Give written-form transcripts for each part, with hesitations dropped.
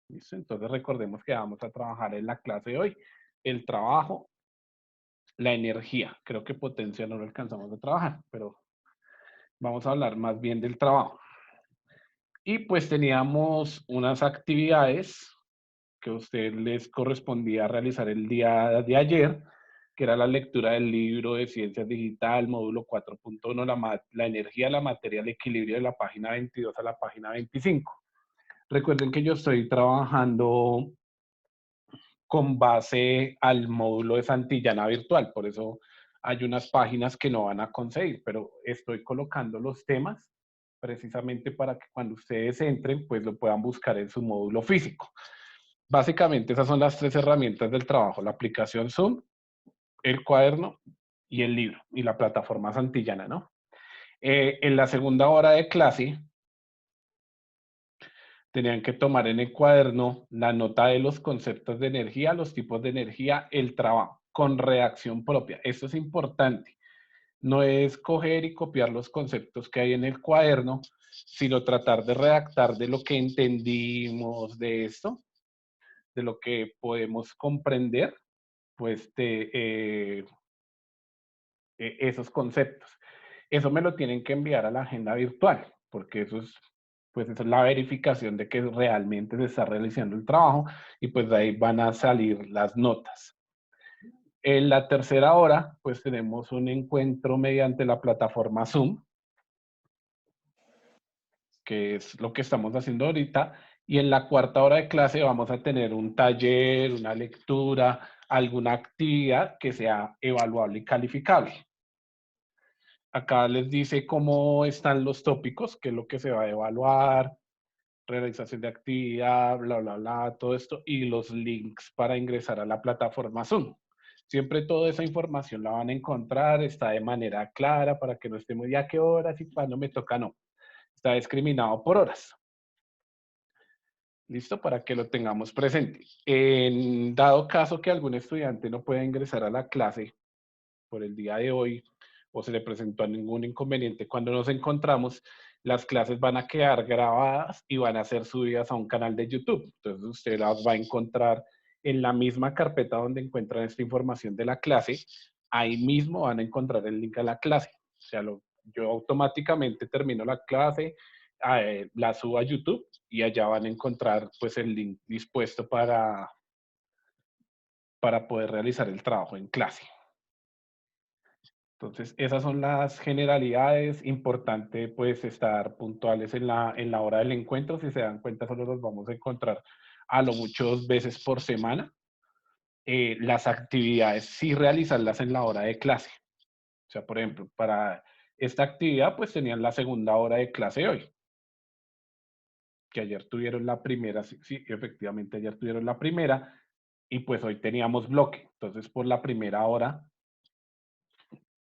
¿Listo? Entonces recordemos que vamos a trabajar en la clase de hoy el trabajo, la energía. Creo que potencia no lo alcanzamos a trabajar, pero vamos a hablar más bien del trabajo. Y pues teníamos unas actividades que a usted les correspondía realizar el día de ayer, que era la lectura del libro de Ciencias Digital, módulo 4.1, la energía, la materia, el equilibrio, de la página 22 a la página 25. Recuerden que yo estoy trabajando con base al módulo de Santillana Virtual, por eso hay unas páginas que no van a conseguir, pero estoy colocando los temas precisamente para que cuando ustedes entren, pues lo puedan buscar en su módulo físico. Básicamente esas son las tres herramientas del trabajo, la aplicación Zoom, el cuaderno y el libro, y la plataforma Santillana, ¿no? En la segunda hora de clase, tenían que tomar en el cuaderno la nota de los conceptos de energía, los tipos de energía, el trabajo, con redacción propia. Esto es importante. No es coger y copiar los conceptos que hay en el cuaderno, sino tratar de redactar de lo que entendimos de esto, de lo que podemos comprender, pues esos conceptos. Eso me lo tienen que enviar a la agenda virtual, porque eso es, pues esa es la verificación de que realmente se está realizando el trabajo y pues de ahí van a salir las notas. En la tercera hora, pues tenemos un encuentro mediante la plataforma Zoom, que es lo que estamos haciendo ahorita, y en la cuarta hora de clase vamos a tener un taller, una lectura, alguna actividad que sea evaluable y calificable. Acá les dice cómo están los tópicos, qué es lo que se va a evaluar, realización de actividad, bla, bla, bla, todo esto, y los links para ingresar a la plataforma Zoom. Siempre toda esa información la van a encontrar, está de manera clara para que no estemos ya qué horas y cuándo me toca, no. Está discriminado por horas. ¿Listo? Para que lo tengamos presente. En dado caso que algún estudiante no pueda ingresar a la clase por el día de hoy o se le presentó ningún inconveniente cuando nos encontramos, las clases van a quedar grabadas y van a ser subidas a un canal de YouTube. Entonces usted las va a encontrar en la misma carpeta donde encuentran esta información de la clase. Ahí mismo van a encontrar el link a la clase. O sea, yo automáticamente termino la clase, la subo a YouTube y allá van a encontrar pues el link dispuesto para poder realizar el trabajo en clase. Entonces, esas son las generalidades. Importante, pues, estar puntuales en la hora del encuentro. Si se dan cuenta, solo los vamos a encontrar a lo mucho 2 veces por semana. Las actividades, sí realizarlas en la hora de clase. O sea, por ejemplo, para esta actividad, pues, tenían la segunda hora de clase hoy, que ayer tuvieron la primera, sí, sí, efectivamente, ayer tuvieron la primera, y pues hoy teníamos bloque. Entonces, por la primera hora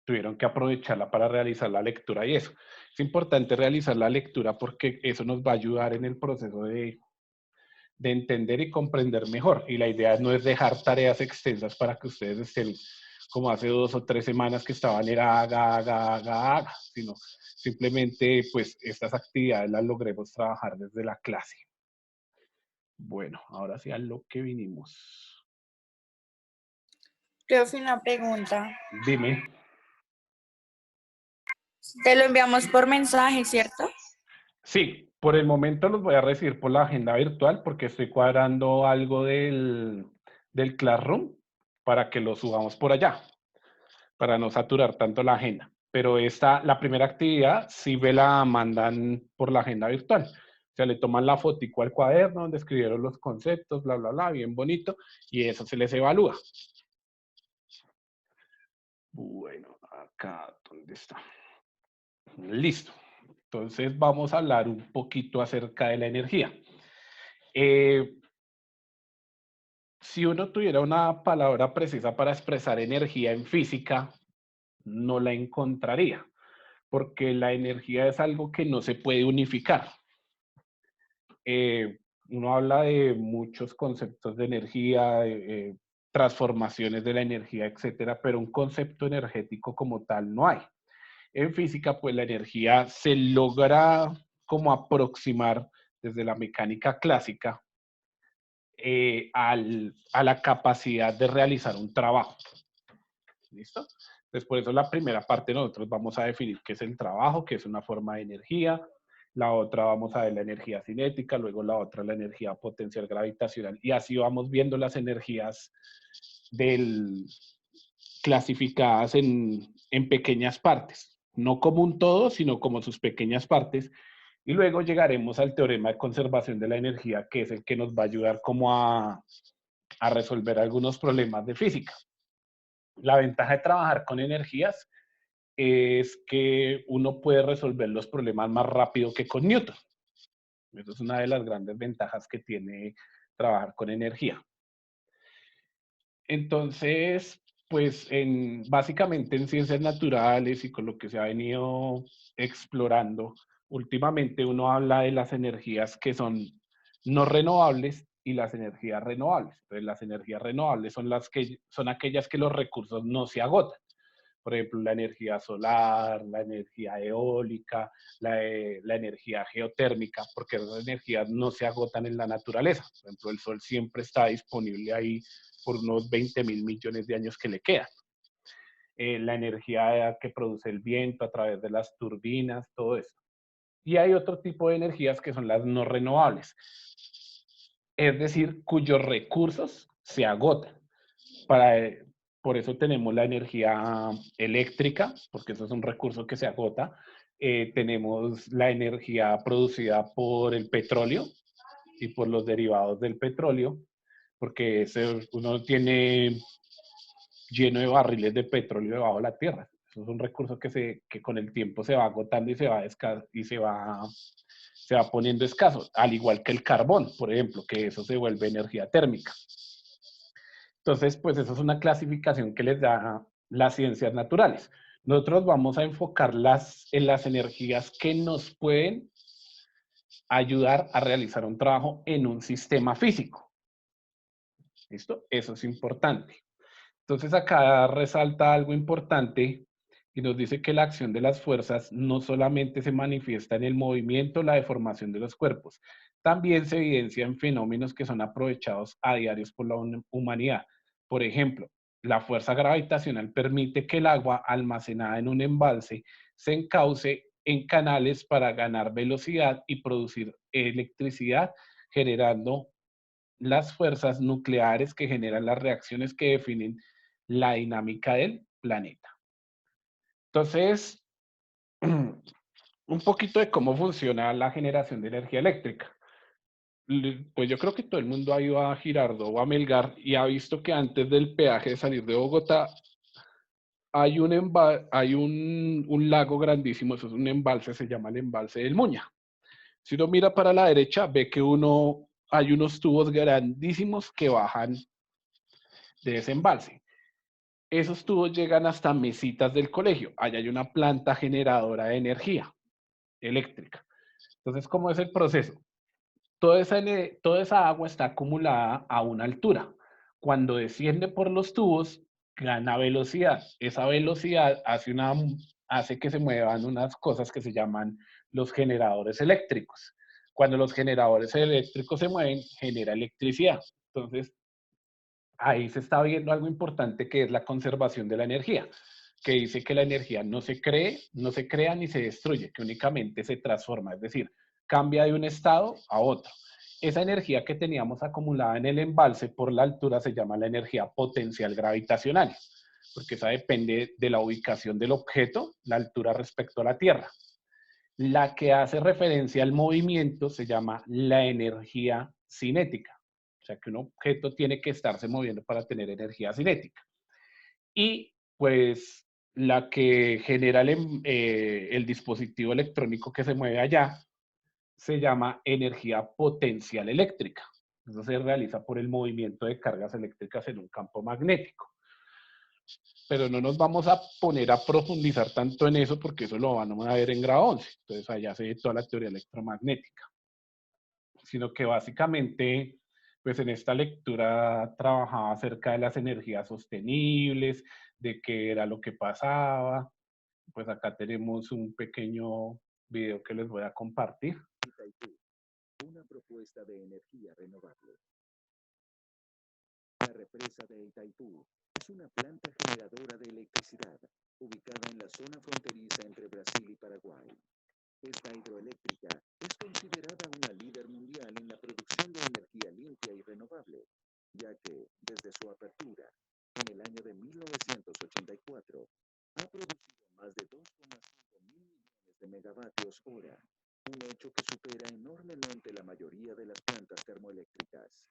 tuvieron que aprovecharla para realizar la lectura y eso. Es importante realizar la lectura porque eso nos va a ayudar en el proceso de entender y comprender mejor. Y la idea no es dejar tareas extensas para que ustedes estén como hace 2 o 3 semanas que estaban era haga, sino simplemente pues estas actividades las logremos trabajar desde la clase. Bueno, ahora sí a lo que vinimos. Profe, una pregunta. Dime. Te lo enviamos por mensaje, ¿cierto? Sí, por el momento los voy a recibir por la agenda virtual porque estoy cuadrando algo del Classroom para que lo subamos por allá, para no saturar tanto la agenda. Pero la primera actividad sí me la mandan por la agenda virtual. O sea, le toman la fotico al cuaderno donde escribieron los conceptos, bla, bla, bla, bien bonito, y eso se les evalúa. Bueno, acá, ¿dónde está? Listo. Entonces vamos a hablar un poquito acerca de la energía. Si uno tuviera una palabra precisa para expresar energía en física, no la encontraría, porque la energía es algo que no se puede unificar. Uno habla de muchos conceptos de energía, transformaciones de la energía, etcétera, pero un concepto energético como tal no hay. En física, pues la energía se logra como aproximar desde la mecánica clásica a la capacidad de realizar un trabajo. ¿Listo? Entonces, por eso la primera parte nosotros vamos a definir qué es el trabajo, que es una forma de energía. La otra vamos a ver la energía cinética, luego la otra la energía potencial gravitacional. Y así vamos viendo las energías del, clasificadas en pequeñas partes. No como un todo, sino como sus pequeñas partes. Y luego llegaremos al teorema de conservación de la energía, que es el que nos va a ayudar como a resolver algunos problemas de física. La ventaja de trabajar con energías es que uno puede resolver los problemas más rápido que con Newton. Eso es una de las grandes ventajas que tiene trabajar con energía. Entonces, pues básicamente en ciencias naturales y con lo que se ha venido explorando, últimamente uno habla de las energías que son no renovables y las energías renovables. Entonces, las energías renovables son aquellas que los recursos no se agotan. Por ejemplo, la energía solar, la energía eólica, la energía geotérmica, porque esas energías no se agotan en la naturaleza. Por ejemplo, el sol siempre está disponible ahí por unos 20.000 millones de años que le quedan. La energía que produce el viento a través de las turbinas, todo eso. Y hay otro tipo de energías que son las no renovables, es decir, cuyos recursos se agotan. Para, por eso tenemos la energía eléctrica, porque eso es un recurso que se agota. Tenemos la energía producida por el petróleo y por los derivados del petróleo, porque uno tiene lleno de barriles de petróleo debajo de la tierra. Eso es un recurso que con el tiempo se va agotando y se va poniendo escaso, al igual que el carbón, por ejemplo, que eso se vuelve energía térmica. Entonces, pues eso es una clasificación que les da las ciencias naturales. Nosotros vamos a enfocarlas en las energías que nos pueden ayudar a realizar un trabajo en un sistema físico. ¿Listo? Eso es importante. Entonces acá resalta algo importante y nos dice que la acción de las fuerzas no solamente se manifiesta en el movimiento, la deformación de los cuerpos, también se evidencia en fenómenos que son aprovechados a diarios por la humanidad. Por ejemplo, la fuerza gravitacional permite que el agua almacenada en un embalse se encauce en canales para ganar velocidad y producir electricidad, generando las fuerzas nucleares que generan las reacciones que definen la dinámica del planeta. Entonces, un poquito de cómo funciona la generación de energía eléctrica. Pues yo creo que todo el mundo ha ido a Girardot o a Melgar y ha visto que antes del peaje de salir de Bogotá hay un lago grandísimo, eso es un embalse, se llama el embalse del Muña. Si uno mira para la derecha, ve que hay unos tubos grandísimos que bajan de ese embalse. Esos tubos llegan hasta mesitas del colegio. Allá hay una planta generadora de energía eléctrica. Entonces, ¿cómo es el proceso? Toda esa agua está acumulada a una altura. Cuando desciende por los tubos, gana velocidad. Esa velocidad hace que se muevan unas cosas que se llaman los generadores eléctricos. Cuando los generadores eléctricos se mueven, genera electricidad. Entonces, ahí se está viendo algo importante que es la conservación de la energía, que dice que la energía no se crea ni se destruye, que únicamente se transforma, es decir, cambia de un estado a otro. Esa energía que teníamos acumulada en el embalse por la altura se llama la energía potencial gravitacional, porque esa depende de la ubicación del objeto, la altura respecto a la Tierra. La que hace referencia al movimiento se llama la energía cinética. O sea que un objeto tiene que estarse moviendo para tener energía cinética. Y pues la que genera el dispositivo electrónico que se mueve allá se llama energía potencial eléctrica. Eso se realiza por el movimiento de cargas eléctricas en un campo magnético. Pero no nos vamos a poner a profundizar tanto en eso porque eso lo van a ver en grado 11. Entonces allá se ve toda la teoría electromagnética. Sino que básicamente, pues en esta lectura trabajaba acerca de las energías sostenibles, de qué era lo que pasaba. Pues acá tenemos un pequeño video que les voy a compartir. Itaipú, una propuesta de energía renovable. represa de Itaipú es una planta generadora de electricidad ubicada en la zona fronteriza entre Brasil y Paraguay. Esta hidroeléctrica es considerada una líder mundial en la producción de energía limpia y renovable, ya que, desde su apertura, en el año de 1984, ha producido más de 2,5 mil millones de megavatios hora, un hecho que supera enormemente la mayoría de las plantas termoeléctricas.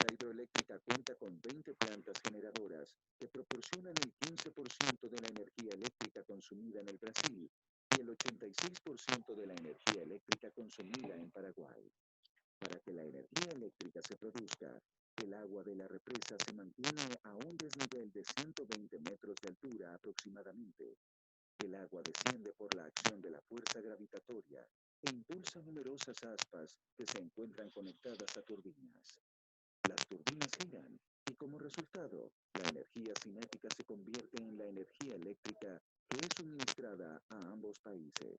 La hidroeléctrica cuenta con 20 plantas generadoras que proporcionan el 15% de la energía eléctrica consumida en el Brasil y el 86% de la energía eléctrica consumida en Paraguay. Para que la energía eléctrica se produzca, el agua de la represa se mantiene a un desnivel de 120 metros de altura aproximadamente. El agua desciende por la acción de la fuerza gravitatoria e impulsa numerosas aspas que se encuentran conectadas a turbinas. Las turbinas giran y como resultado, la energía cinética se convierte en la energía eléctrica que es suministrada a ambos países.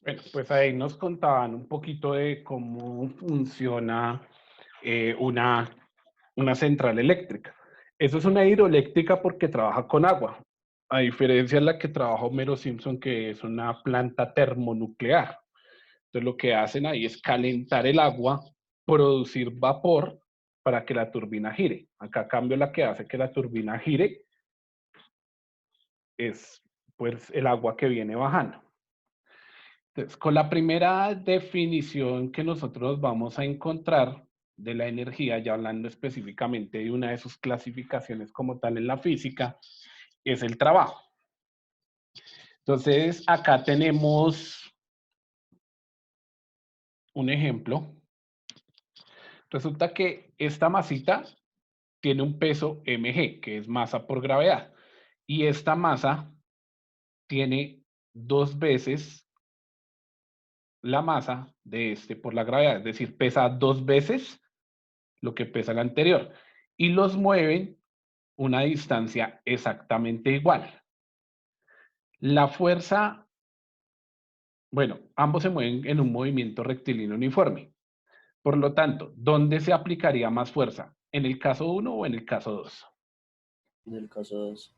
Bueno, pues ahí nos contaban un poquito de cómo funciona una central eléctrica. Eso es una hidroeléctrica porque trabaja con agua, a diferencia de la que trabaja Homero Simpson, que es una planta termonuclear. Entonces lo que hacen ahí es calentar el agua, producir vapor para que la turbina gire. Acá a cambio la que hace que la turbina gire es pues el agua que viene bajando. Entonces, con la primera definición que nosotros vamos a encontrar de la energía, ya hablando específicamente de una de sus clasificaciones como tal en la física, es el trabajo. Entonces, acá tenemos un ejemplo. Resulta que esta masita tiene un peso mg, que es masa por gravedad, y esta masa tiene 2 veces la masa de este por la gravedad, es decir, pesa 2 veces lo que pesa el anterior, y los mueven una distancia exactamente igual. La fuerza, bueno, ambos se mueven en un movimiento rectilíneo uniforme. Por lo tanto, ¿dónde se aplicaría más fuerza? ¿En el caso 1 o en el caso 2? En el caso 2,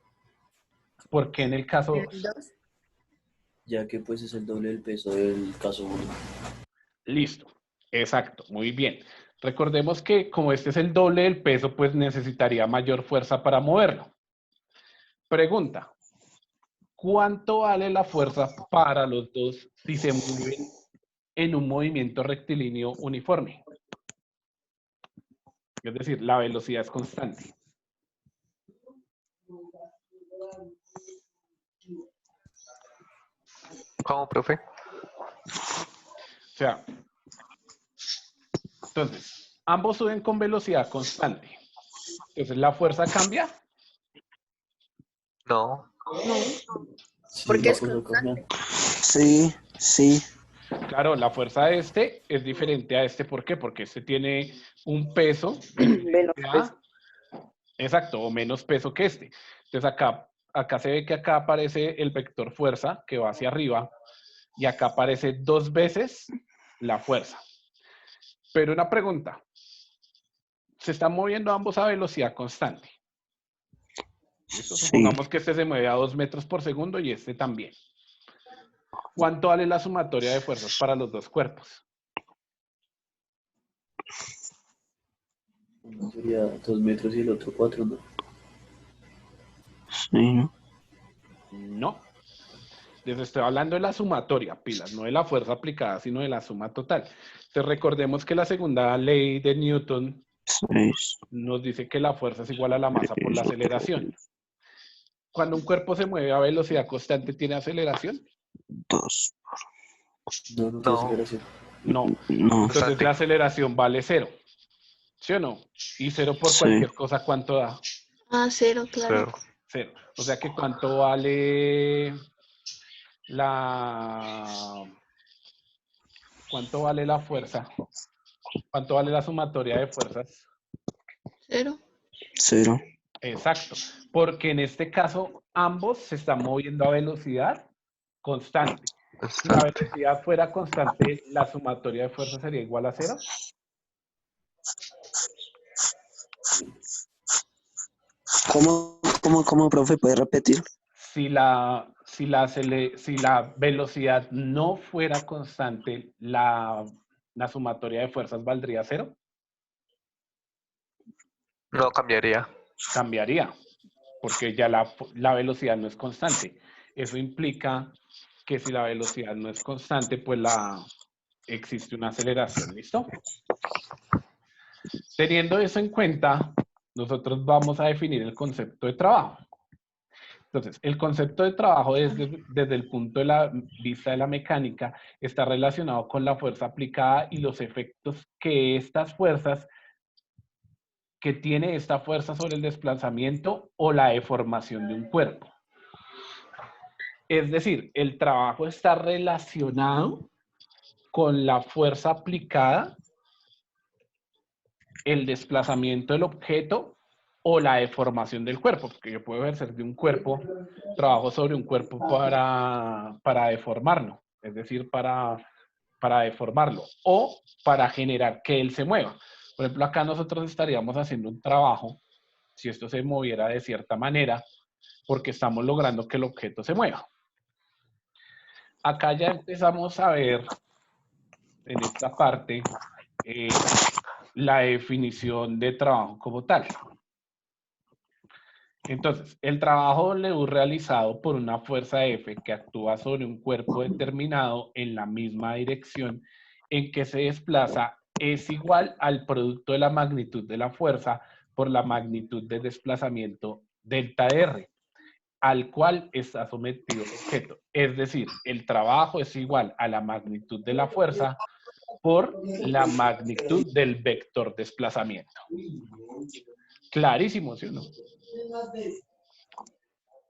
¿Por qué en el caso 2? Dos. ya que pues es el doble del peso del caso 1. Listo, exacto, muy bien. Recordemos que como este es el doble del peso, pues necesitaría mayor fuerza para moverlo. Pregunta, ¿cuánto vale la fuerza para los dos si se mueven en un movimiento rectilíneo uniforme? Es decir, la velocidad es constante. ¿Cómo, profe? O sea, entonces, ambos suben con velocidad constante. Entonces, ¿la fuerza cambia? No. No, Sí, porque la es fuerza constante. cambia. Sí, sí. Claro, la fuerza de este es diferente a este. ¿Por qué? Porque este tiene un peso diferente a... Exacto, o menos peso que este. Entonces, acá se ve que acá aparece el vector fuerza, que va hacia arriba, y acá aparece 2 veces la fuerza. Pero una pregunta, se están moviendo ambos a velocidad constante. ¿Listo? Sí. Supongamos que este se mueve a 2 metros por segundo y este también. ¿Cuánto vale la sumatoria de fuerzas para los dos cuerpos? Uno sería 2 metros y el otro 4, ¿no? Sí. No. Les estoy hablando de la sumatoria, pilas, no de la fuerza aplicada, sino de la suma total. Entonces recordemos que la segunda ley de Newton 6. nos dice que la fuerza es igual a la masa por la aceleración. Cuando un cuerpo se mueve a velocidad constante, ¿tiene aceleración? 2. No, no tiene No. aceleración. No. No. Entonces Constante. la aceleración vale 0. ¿Sí o no? Y 0 por Sí. cualquier cosa, ¿cuánto da? Ah, cero, claro. Cero. 0. O sea que ¿cuánto vale la... ¿Cuánto vale la fuerza? ¿Cuánto vale la sumatoria de fuerzas? Cero. 0. Exacto, porque en este caso ambos se están moviendo a velocidad constante. Si la velocidad fuera constante, la sumatoria de fuerzas sería igual a 0. ¿Cómo, profe? ¿Puede repetir? Si la velocidad no fuera constante, la sumatoria de fuerzas valdría 0. No cambiaría. Cambiaría, porque ya la velocidad no es constante. Eso implica que si la velocidad no es constante, pues existe una aceleración, ¿listo? Teniendo eso en cuenta, nosotros vamos a definir el concepto de trabajo. Entonces, el concepto de trabajo desde el punto de la vista de la mecánica está relacionado con la fuerza aplicada y los efectos que tiene esta fuerza sobre el desplazamiento o la deformación de un cuerpo. Es decir, el trabajo está relacionado con la fuerza aplicada, el desplazamiento del objeto o la deformación del cuerpo, porque yo puedo ejercer de un cuerpo, trabajo sobre un cuerpo para deformarlo, es decir, para deformarlo o para generar que él se mueva. Por ejemplo, acá nosotros estaríamos haciendo un trabajo, si esto se moviera de cierta manera, porque estamos logrando que el objeto se mueva. Acá ya empezamos a ver en esta parte la definición de trabajo como tal. Entonces, el trabajo W realizado por una fuerza F que actúa sobre un cuerpo determinado en la misma dirección en que se desplaza es igual al producto de la magnitud de la fuerza por la magnitud de desplazamiento delta R, al cual está sometido el objeto. Es decir, el trabajo es igual a la magnitud de la fuerza por la magnitud del vector desplazamiento. Clarísimo, ¿sí o no?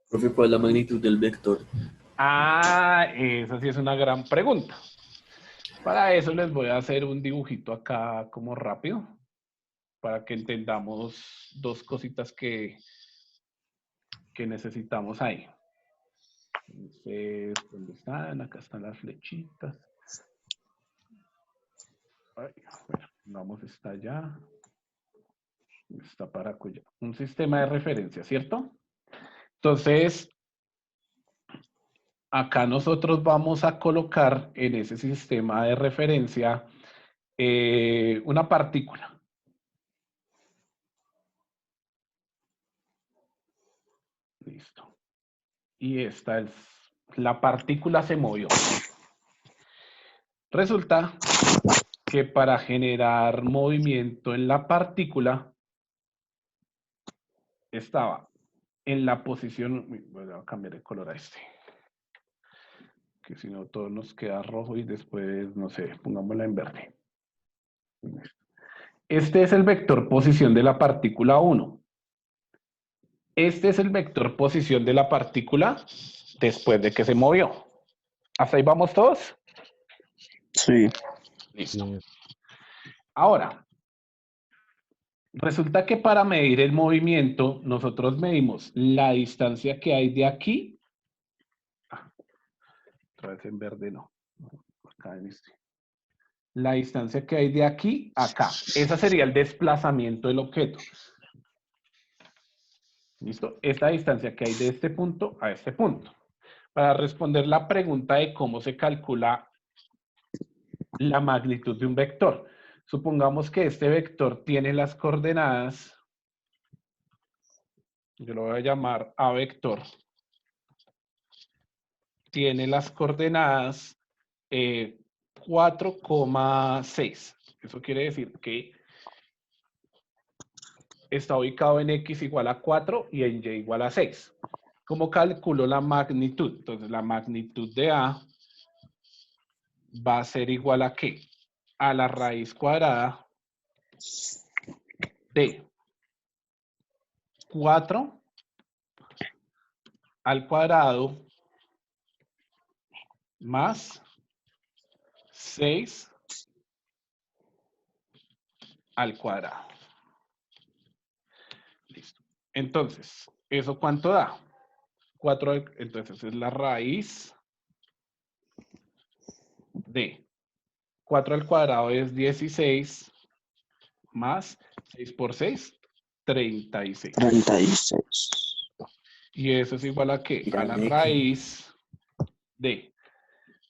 Profe, ¿cuál es la magnitud del vector? Ah, esa sí es una gran pregunta. Para eso les voy a hacer un dibujito acá como rápido, para que entendamos dos cositas que necesitamos ahí. Entonces, ¿dónde están? Acá están las flechitas. Ay, bueno, vamos, está allá. Está para cuya. Un sistema de referencia, ¿cierto? Entonces, acá nosotros vamos a colocar en ese sistema de referencia una partícula. Listo. Y esta es, la partícula se movió. Resulta que para generar movimiento en la partícula estaba en la posición, voy a cambiar el color a este, que si no todo nos queda rojo y después, no sé, pongámosla en verde. Este es el vector posición de la partícula 1. Este es el vector posición de la partícula después de que se movió. ¿Hasta ahí vamos todos? Sí. Listo. Ahora, resulta que para medir el movimiento, nosotros medimos la distancia que hay de aquí. Otra vez en verde no. Acá en este. La distancia que hay de aquí a acá. Esa sería el desplazamiento del objeto. ¿Listo? Esta distancia que hay de este punto a este punto. Para responder la pregunta de cómo se calcula la magnitud de un vector. Supongamos que este vector tiene las coordenadas, yo lo voy a llamar A vector, tiene las coordenadas 4,6. Eso quiere decir que está ubicado en X igual a 4 y en Y igual a 6. ¿Cómo calculo la magnitud? Entonces, la magnitud de A va a ser igual a ¿qué? A la raíz cuadrada de 4 al cuadrado más 6 al cuadrado. Listo. Entonces, ¿eso cuánto da? 4, entonces es la raíz de 4 al cuadrado es 16 más 6 por 6, 36. 36. Y eso es igual a ¿qué? A la Grande. raíz de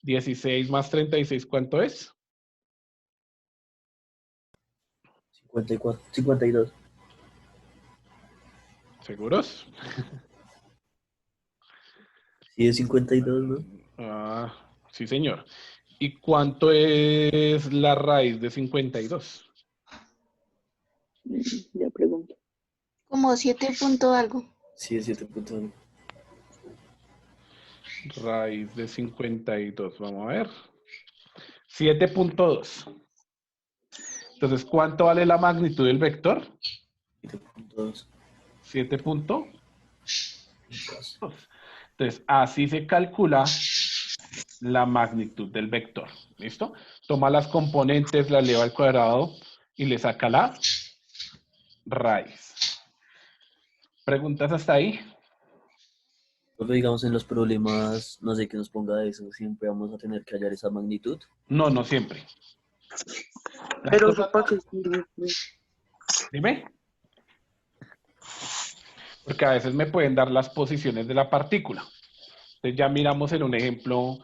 16 más 36, ¿cuánto es? 54, 52. ¿Seguros? Sí, es 52, ¿no? Ah, sí, señor. ¿Y cuánto es la raíz de 52? Ya pregunto. Como 7 punto algo. Sí, es 7.1. Raíz de 52, vamos a ver. 7.2. Entonces, ¿cuánto vale la magnitud del vector? 7.2. 7.2. Entonces, así se calcula la magnitud del vector. ¿Listo? Toma las componentes, la eleva al cuadrado y le saca la raíz. ¿Preguntas hasta ahí? Profe, digamos en los problemas, no sé qué nos ponga eso, siempre vamos a tener que hallar esa magnitud. No, no siempre. Las Pero cosas eso para no- qué sirve, pues. Dime. Porque a veces me pueden dar las posiciones de la partícula. Entonces ya miramos en un ejemplo.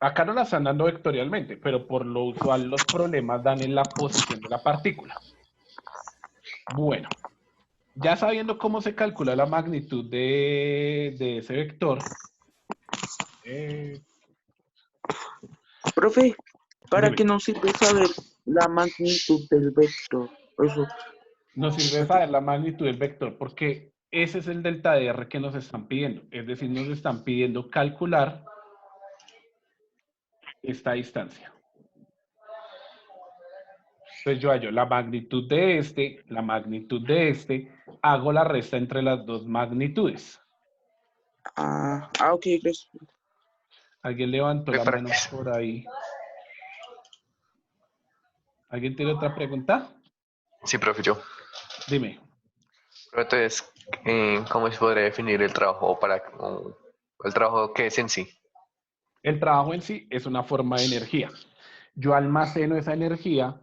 Acá no la están dando vectorialmente, pero por lo usual los problemas dan en la posición de la partícula. Bueno, ya sabiendo cómo se calcula la magnitud de ese vector, Profe, ¿para dime, qué nos sirve saber la magnitud del vector? Eso, nos sirve saber la magnitud del vector porque ese es el delta de R que nos están pidiendo. Es decir, nos están pidiendo calcular esta distancia. Entonces yo hallo la magnitud de este, hago la resta entre las dos magnitudes. ok, gracias. Alguien levantó la mano por ahí. ¿Alguien tiene otra pregunta? Sí, profe, yo. Dime. Pero entonces, ¿cómo se podría definir el trabajo o el trabajo que es en sí? El trabajo en sí es una forma de energía. Yo almaceno esa energía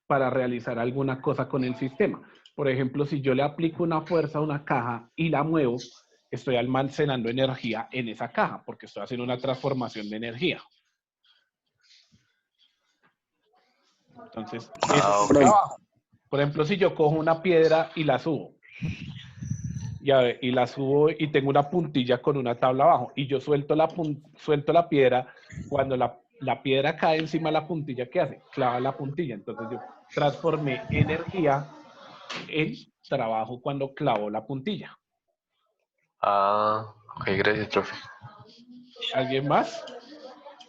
para realizar alguna cosa con el sistema. Por ejemplo, si yo le aplico una fuerza a una caja y la muevo, estoy almacenando energía en esa caja porque estoy haciendo una transformación de energía. Entonces, ese es el Ok. trabajo. Por ejemplo, si yo cojo una piedra y la subo, y la subo y tengo una puntilla con una tabla abajo, y yo suelto la piedra, cuando la piedra cae encima de la puntilla, ¿qué hace? Clava la puntilla. Entonces yo transformé energía en trabajo cuando clavo la puntilla. Ok, gracias, profe. ¿Alguien más?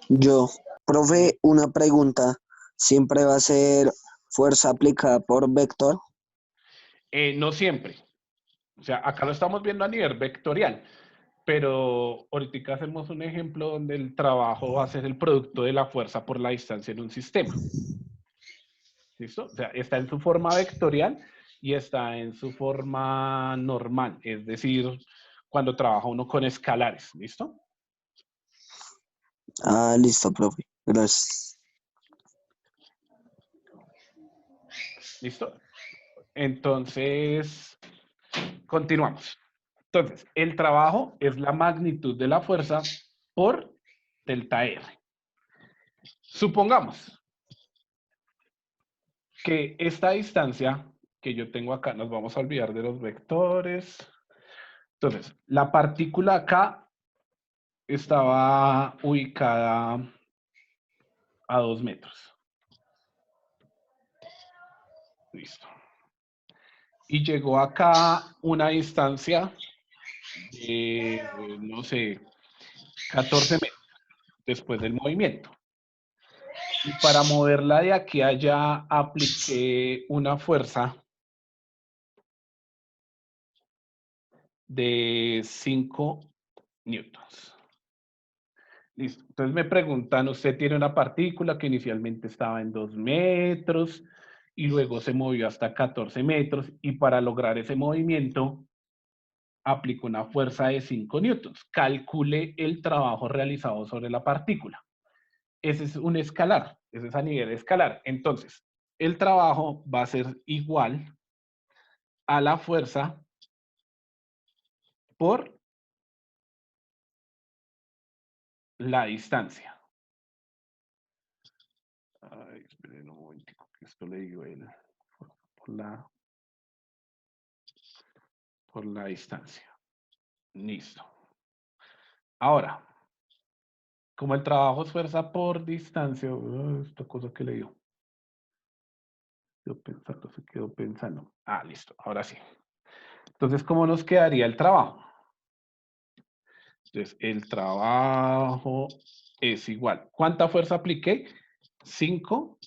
Yo, profe, una pregunta. ¿Siempre va a ser fuerza aplicada por vector? No siempre. O sea, acá lo estamos viendo a nivel vectorial, pero ahorita hacemos un ejemplo donde el trabajo va a ser el producto de la fuerza por la distancia en un sistema. ¿Listo? O sea, está en su forma vectorial y está en su forma normal, es decir, cuando trabaja uno con escalares. ¿Listo? Listo, profe. Gracias. ¿Listo? Entonces, continuamos. Entonces, el trabajo es la magnitud de la fuerza por delta R. Supongamos que esta distancia que yo tengo acá, nos vamos a olvidar de los vectores. Entonces, la partícula acá estaba ubicada a 2 metros. Listo. Y llegó acá una distancia de, no sé, 14 metros después del movimiento. Y para moverla de aquí a allá apliqué una fuerza de 5 newtons. Listo. Entonces me preguntan, usted tiene una partícula que inicialmente estaba en 2 metros y luego se movió hasta 14 metros y para lograr ese movimiento aplicó una fuerza de 5 newtons. Calcule el trabajo realizado sobre la partícula. ese es un escalar, ese es a nivel escalar. Entonces, el trabajo va a ser igual a la fuerza por la distancia. Ay, esperen un momentico, que esto le digo él. Por la distancia. Listo. Ahora, como el trabajo es fuerza por distancia, esta cosa que le dio. Se quedó pensando. Ah, listo, ahora sí. Entonces, ¿cómo nos quedaría el trabajo? Entonces, el trabajo es igual. ¿Cuánta fuerza apliqué? 5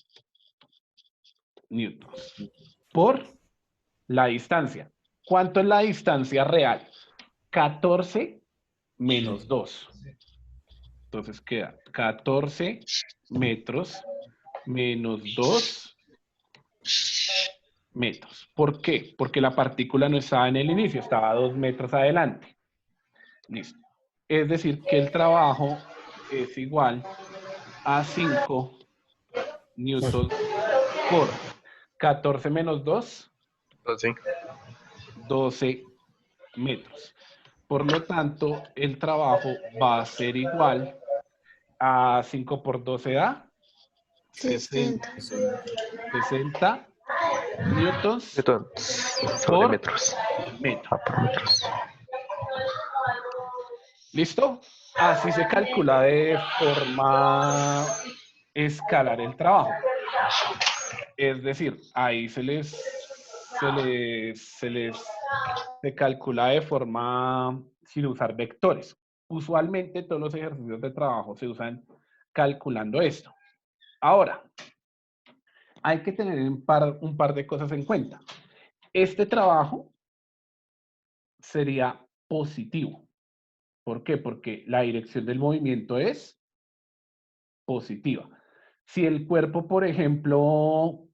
newtons por la distancia. ¿Cuánto es la distancia real? 14 menos 2. Entonces queda 14 metros menos 2 metros. ¿Por qué? Porque la partícula no estaba en el inicio, estaba 2 metros adelante. Listo. Es decir, que el trabajo es igual a 5 newtons por 14 menos 2, Entonces, 12 metros. Por lo tanto, el trabajo va a ser igual a 5 por 12 da 60, 60 newtons sobre por metros. metro. Por metros. ¿Listo? Así se calcula de forma escalar el trabajo. Es decir, ahí se calcula de forma sin usar vectores. Usualmente todos los ejercicios de trabajo se usan calculando esto. Ahora, hay que tener un par de cosas en cuenta. Este trabajo sería positivo. ¿Por qué? Porque la dirección del movimiento es positiva. Si el cuerpo, por ejemplo,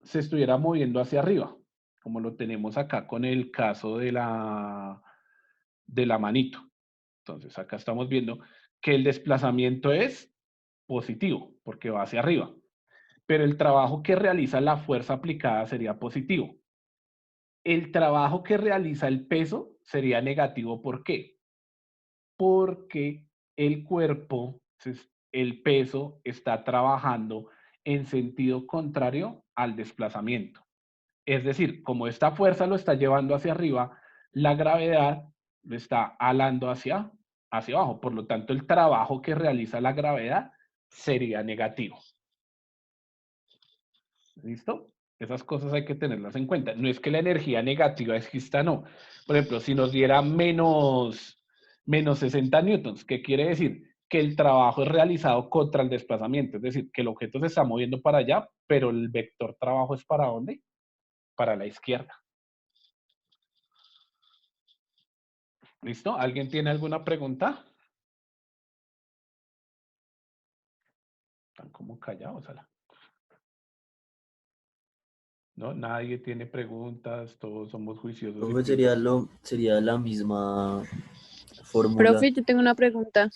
se estuviera moviendo hacia arriba, como lo tenemos acá con el caso de la manito. Entonces, acá estamos viendo que el desplazamiento es positivo, porque va hacia arriba. Pero el trabajo que realiza la fuerza aplicada sería positivo. El trabajo que realiza el peso sería negativo. ¿Por qué? Porque el cuerpo, el peso, está trabajando en sentido contrario al desplazamiento. Es decir, como esta fuerza lo está llevando hacia arriba, la gravedad lo está alando hacia abajo. Por lo tanto, el trabajo que realiza la gravedad sería negativo. ¿Listo? Esas cosas hay que tenerlas en cuenta. No es que la energía negativa exista, no. Por ejemplo, si nos diera menos 60 newtons, ¿qué quiere decir? Que el trabajo es realizado contra el desplazamiento. Es decir, que el objeto se está moviendo para allá, pero el vector trabajo es ¿para dónde? Para la izquierda. ¿Listo? ¿Alguien tiene alguna pregunta? Están como callados, Ala. No, nadie tiene preguntas, todos somos juiciosos. Profe, sería la misma fórmula. Profe, yo tengo una pregunta,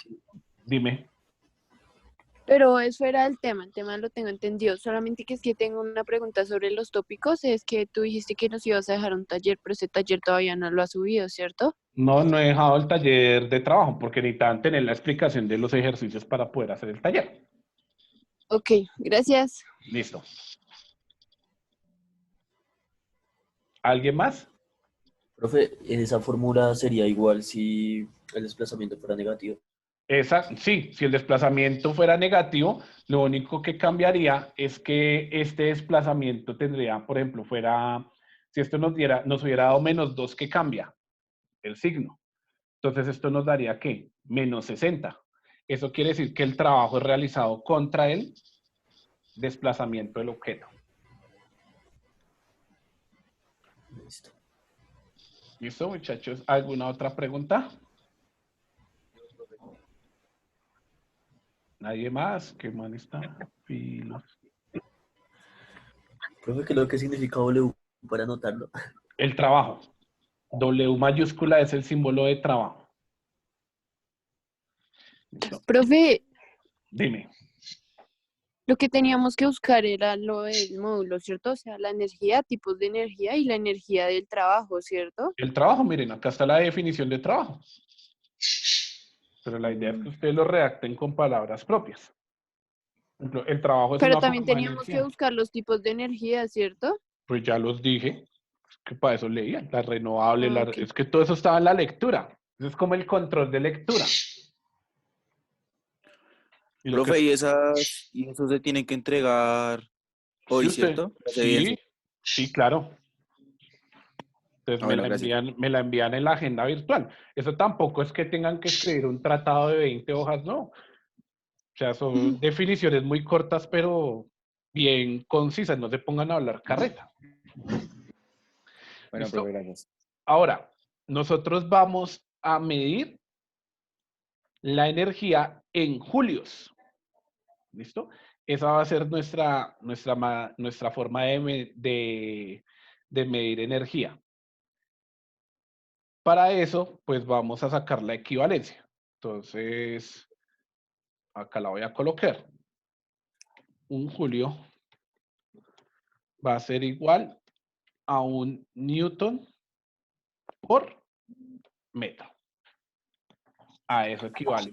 Dime. pero es fuera del tema, el tema lo tengo entendido, solamente que es que tengo una pregunta sobre los tópicos, es que tú dijiste que nos ibas a dejar un taller, pero ese taller todavía no lo has subido, ¿cierto? No, no he dejado el taller de trabajo porque necesitan tener la explicación de los ejercicios para poder hacer el taller. Ok, gracias. Listo. ¿Alguien más? Profe, esa fórmula sería igual si el desplazamiento fuera negativo. Sí, si el desplazamiento fuera negativo, lo único que cambiaría es que este desplazamiento tendría, por ejemplo, si esto nos hubiera dado menos 2, ¿qué cambia? El signo. Entonces esto nos daría ¿qué? Menos 60. Eso quiere decir que el trabajo es realizado contra el desplazamiento del objeto. Listo. ¿Listo, muchachos? ¿Alguna otra pregunta? ¿Nadie más? ¿Qué mal está? Filos. Profe, ¿qué es lo que significa W para anotarlo? El trabajo. W mayúscula es el símbolo de trabajo. ¿Listo? Profe, Dime. Lo que teníamos que buscar era lo del módulo, ¿cierto? O sea, la energía, tipos de energía y la energía del trabajo, ¿cierto? El trabajo, miren, acá está la definición de trabajo. Pero la idea es que ustedes lo redacten con palabras propias. Por ejemplo, el trabajo es Pero una también forma de teníamos que energía. buscar los tipos de energía, ¿cierto? Pues ya los dije, que para eso leían, la renovable, Ah, ok. es que todo eso estaba en la lectura. Eso es como el control de lectura. Y lo que Profe, y eso se tiene que entregar hoy, sí, usted, ¿cierto? Las sí, evidencias. sí, claro. Entonces Ah, bueno, gracias. me la envían en la agenda virtual. Eso tampoco es que tengan que escribir un tratado de 20 hojas, no. O sea, son definiciones muy cortas, pero bien concisas. No se pongan a hablar carreta. Bueno, ¿Listo? profe, gracias. Ahora, nosotros vamos a medir la energía en julios. ¿Listo? Esa va a ser nuestra forma de medir energía. Para eso, pues vamos a sacar la equivalencia. Entonces, acá la voy a colocar. Un julio va a ser igual a un newton por metro. A eso equivale.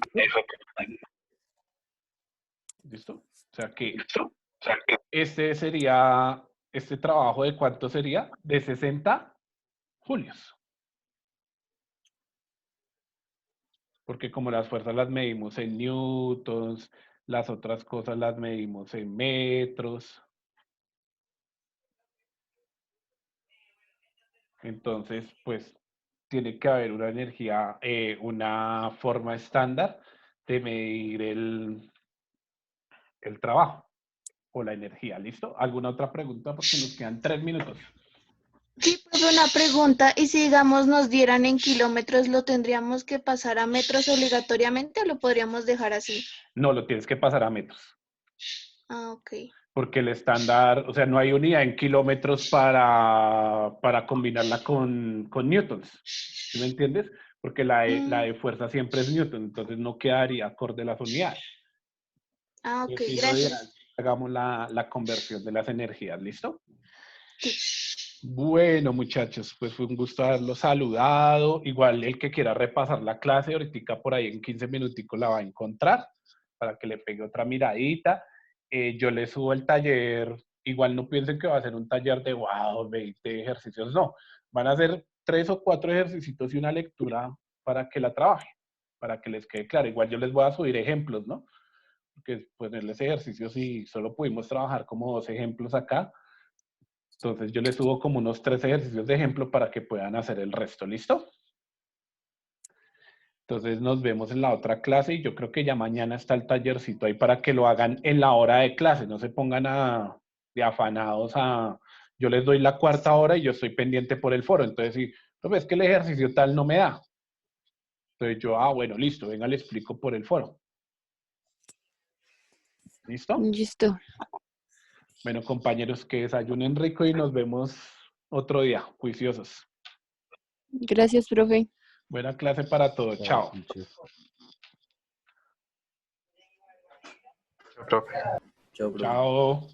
¿Listo? O sea que este trabajo de cuánto sería? De 60 julios. Porque como las fuerzas las medimos en newtons, las otras cosas las medimos en metros. Entonces, pues tiene que haber una energía, una forma estándar de medir el trabajo o la energía. ¿Listo? ¿Alguna otra pregunta? Porque nos quedan 3 minutos. Sí, profe, una pregunta. ¿Y si, digamos, nos dieran en kilómetros, lo tendríamos que pasar a metros obligatoriamente o lo podríamos dejar así? No, lo tienes que pasar a metros. Ah, ok. Porque el estándar, o sea, no hay unidad en kilómetros para combinarla con newtons. ¿Sí me entiendes? Porque la de fuerza siempre es newton, entonces no quedaría acorde las unidades. Ah, ok, Sí, lo ideal gracias. es que hagamos la conversión de las energías, ¿listo? Sí. Bueno, muchachos, pues fue un gusto haberlos saludado. Igual el que quiera repasar la clase, ahorita por ahí en 15 minuticos la va a encontrar para que le pegue otra miradita. Yo les subo el taller. Igual no piensen que va a ser un taller de wow, 20 ejercicios, no. Van a ser 3 o 4 ejercicios y una lectura para que la trabajen, para que les quede claro. Igual yo les voy a subir ejemplos, ¿no? Porque ponerles ejercicios y solo pudimos trabajar como 2 ejemplos acá. Entonces yo les subo como unos 3 ejercicios de ejemplo para que puedan hacer el resto, ¿listo? Entonces nos vemos en la otra clase y yo creo que ya mañana está el tallercito ahí para que lo hagan en la hora de clase, no se pongan de afanados a... Yo les doy la 4ª hora y yo estoy pendiente por el foro, entonces si, no, es que el ejercicio tal no me da. Entonces yo, bueno, listo, venga, le explico por el foro. ¿Listo? Listo. Bueno, compañeros, que desayunen rico y nos vemos otro día, juiciosos. Gracias, profe. Buena clase para todos. Chao. Profe. Chao, profe. Chao.